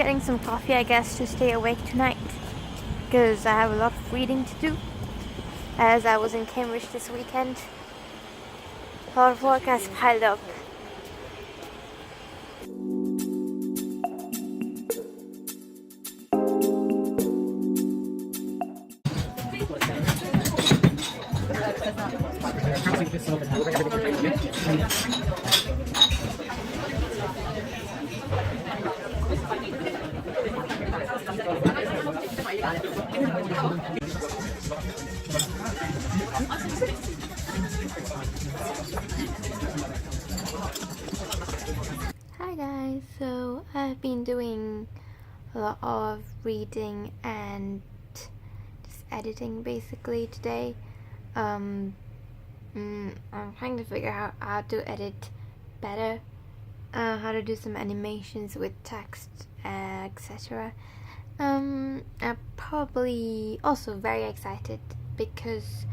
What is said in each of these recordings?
getting some coffee, I guess, to stay awake tonight, because I have a lot of reading to do, as I was in Cambridge this weekend. A lot of work has piled up. Hi guys, so I've been doing a lot of reading and just editing basically today. I'm trying to figure out how to edit better, how to do some animations with text, etc. I'm probably also very excited because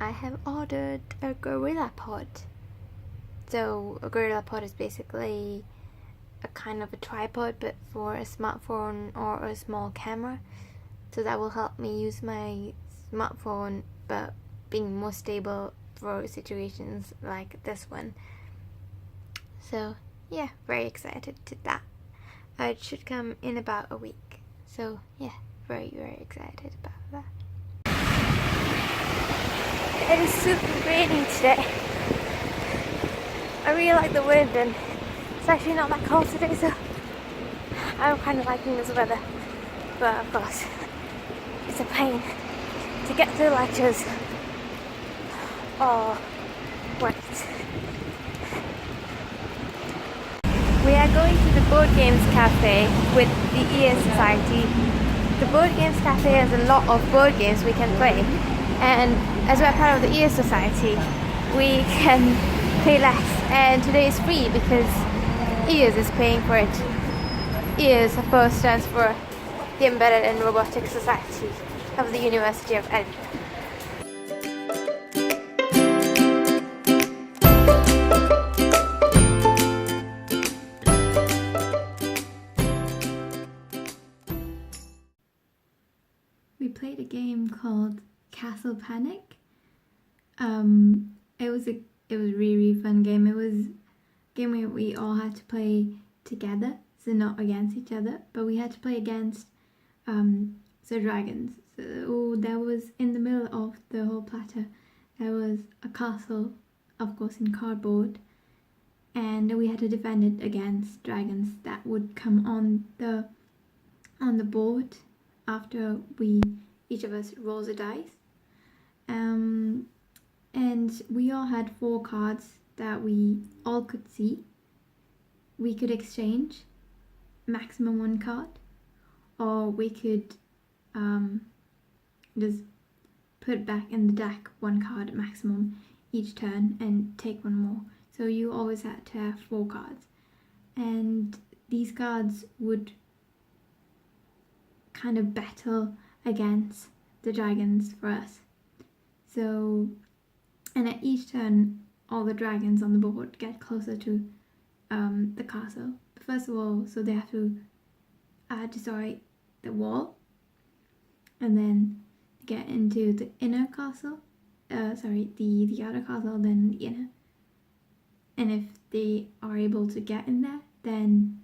I have ordered a Gorilla Pod. So a Gorilla Pod is basically a kind of a tripod, but for a smartphone or a small camera. So that will help me use my smartphone, but being more stable for situations like this one. So yeah, very excited to that. It should come in about a week. So yeah, very excited about that. It is super rainy today. I really like the wind, and it's actually not that cold today, so I'm kind of liking this weather. But of course, it's a pain to get to the lectures. Oh, wait. We are going to the Board Games Cafe with the ES Society. The Board Games Cafe has a lot of board games we can play, and as we're part of the ES Society, we can pay less. And today is free because ES is paying for it. ES, of course, stands for the Embedded and Robotics Society of the University of Edinburgh. We played a game called Castle Panic. It was a really fun game. It was a game where we all had to play together, so not against each other, but we had to play against the dragons. So there was, in the middle of the whole platter, there was a castle, of course in cardboard, and we had to defend it against dragons that would come on the board after each of us rolls a dice. And we all had 4 cards that we all could see. We could exchange maximum 1 card, or we could just put back in the deck 1 card maximum each turn and take 1 more. So you always had to have 4 cards, and these cards would kind of battle against the dragons for us. So, and at each turn, all the dragons on the board get closer to the castle. But first of all, so they have to destroy the wall, and then get into the inner castle. The outer castle, then the inner. And if they are able to get in there, then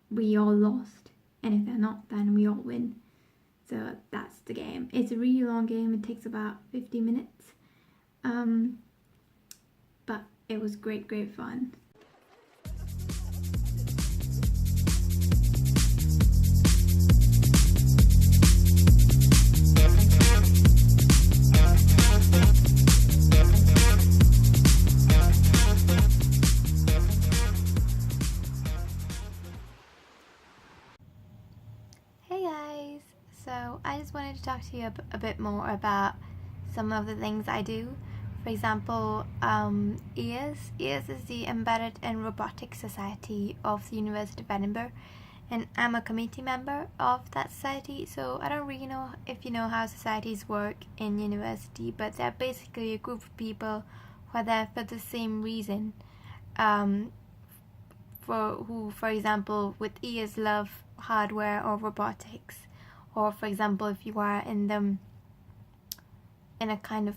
we all lost. And if they're not, then we all win. So that's the game. It's a really long game. It takes about 50 minutes. But it was great fun. Hey guys! So I just wanted to talk to you a bit more about some of the things I do. For example, ES is the Embedded and Robotics Society of the University of Edinburgh, and I'm a committee member of that society. So I don't really know if you know how societies work in university, but they're basically a group of people who are there for the same reason. For example, with ES love hardware or robotics, or for example if you are in a kind of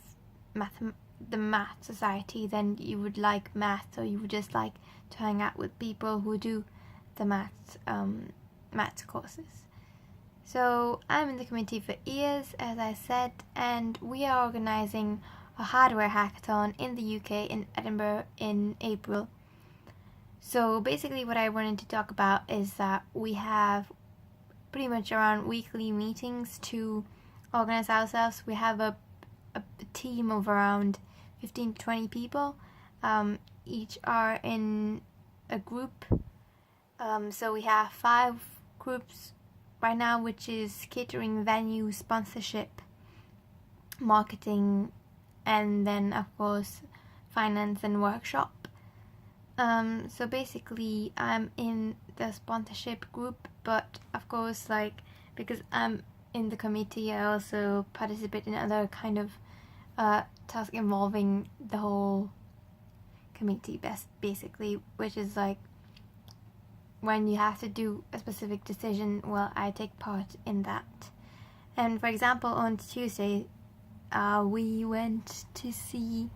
the math society, then you would like math, or you would just like to hang out with people who do the math courses. So I'm in the committee for EARS, as I said, and we are organising a hardware hackathon in the UK in Edinburgh in April. So basically what I wanted to talk about is that we have pretty much around weekly meetings to organise ourselves. We have a team of around 15 to 20 people. Each are in a group. So we have 5 groups right now, which is catering, venue, sponsorship, marketing, and then of course finance and workshop. So basically I'm in the sponsorship group, but of course, like, because I'm in the committee, I also participate in other kind of tasks involving the whole committee, basically, which is like when you have to do a specific decision, well, I take part in that. And for example, on Tuesday we went to see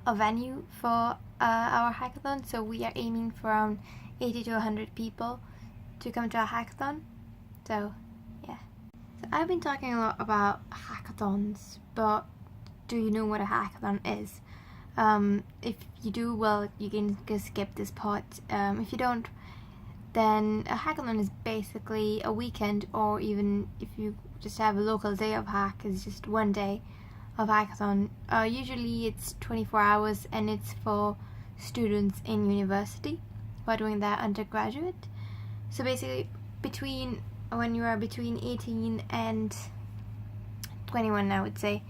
a venue for our hackathon. So we are aiming for around 80 to 100 people to come to our hackathon. So yeah. So I've been talking a lot about hackathons, but do you know what a hackathon is? If you do, well, you can just skip this part. If you don't, then a hackathon is basically a weekend, or even if you just have a local day of hack, it's just one day of hackathon. Usually it's 24 hours, and it's for students in university who are doing their undergraduate. So basically when you are between 18 and 21, I would say.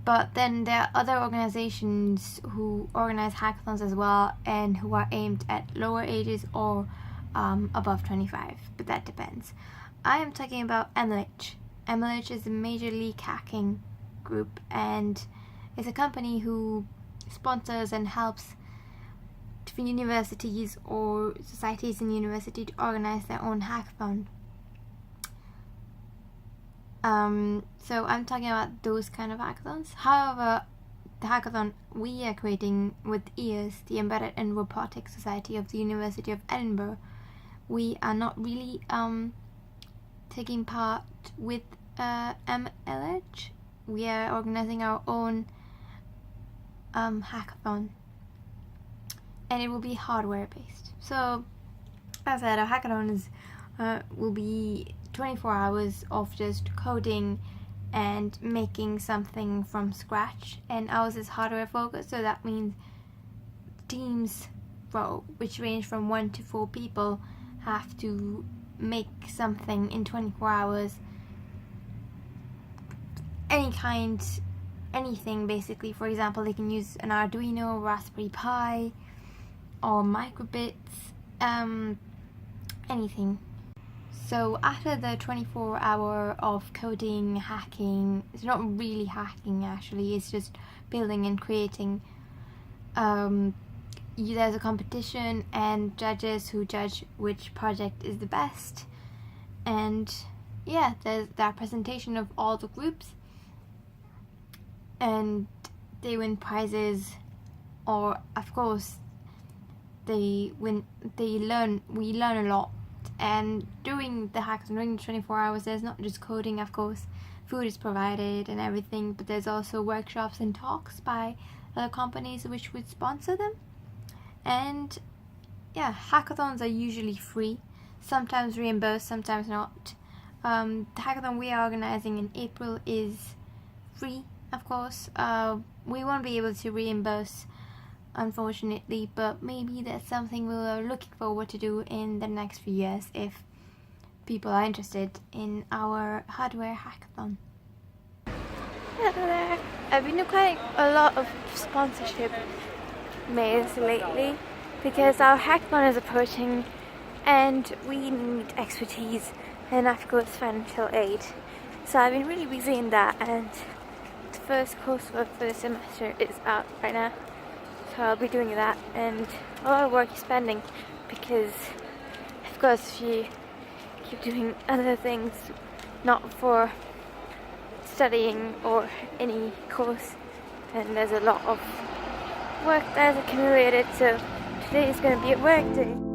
But then there are other organizations who organize hackathons as well, and who are aimed at lower ages or above 25, but that depends. I am talking about MLH. MLH is a Major League Hacking group, and it's a company who sponsors and helps different universities or societies in university to organize their own hackathon. So I'm talking about those kind of hackathons. However, the hackathon we are creating with EARS, the Embedded and Robotics Society of the University of Edinburgh, we are not really taking part with MLH. We are organizing our own hackathon, and it will be hardware based. So as I said, our hackathon will be 24 hours of just coding and making something from scratch, and ours is hardware focused, so that means teams, which range from 1 to 4 people, have to make something in 24 hours. Anything basically. For example, they can use an Arduino, Raspberry Pi, or microbits, anything. So after the 24-hour of coding, hacking, it's not really hacking actually, it's just building and creating. There's a competition and judges who judge which project is the best. And yeah, there's that presentation of all the groups, and they win prizes, or of course we learn a lot. And during the hackathon, during the 24 hours, there's not just coding, of course, food is provided and everything, but there's also workshops and talks by other companies which would sponsor them. And yeah, hackathons are usually free, sometimes reimbursed, sometimes not. The hackathon we are organizing in April is free, of course. We won't be able to reimburse, unfortunately, but maybe that's something we're looking forward to do in the next few years if people are interested in our hardware hackathon. Hello there. I've been doing quite a lot of sponsorship mails lately because our hackathon is approaching and we need expertise and of course financial aid. So I've been really busy in that, and the first coursework for the semester is out right now. So I'll be doing that, and a lot of work is pending because of course she keep doing other things not for studying or any course, and there's a lot of work that's accumulated, so today is going to be a work day.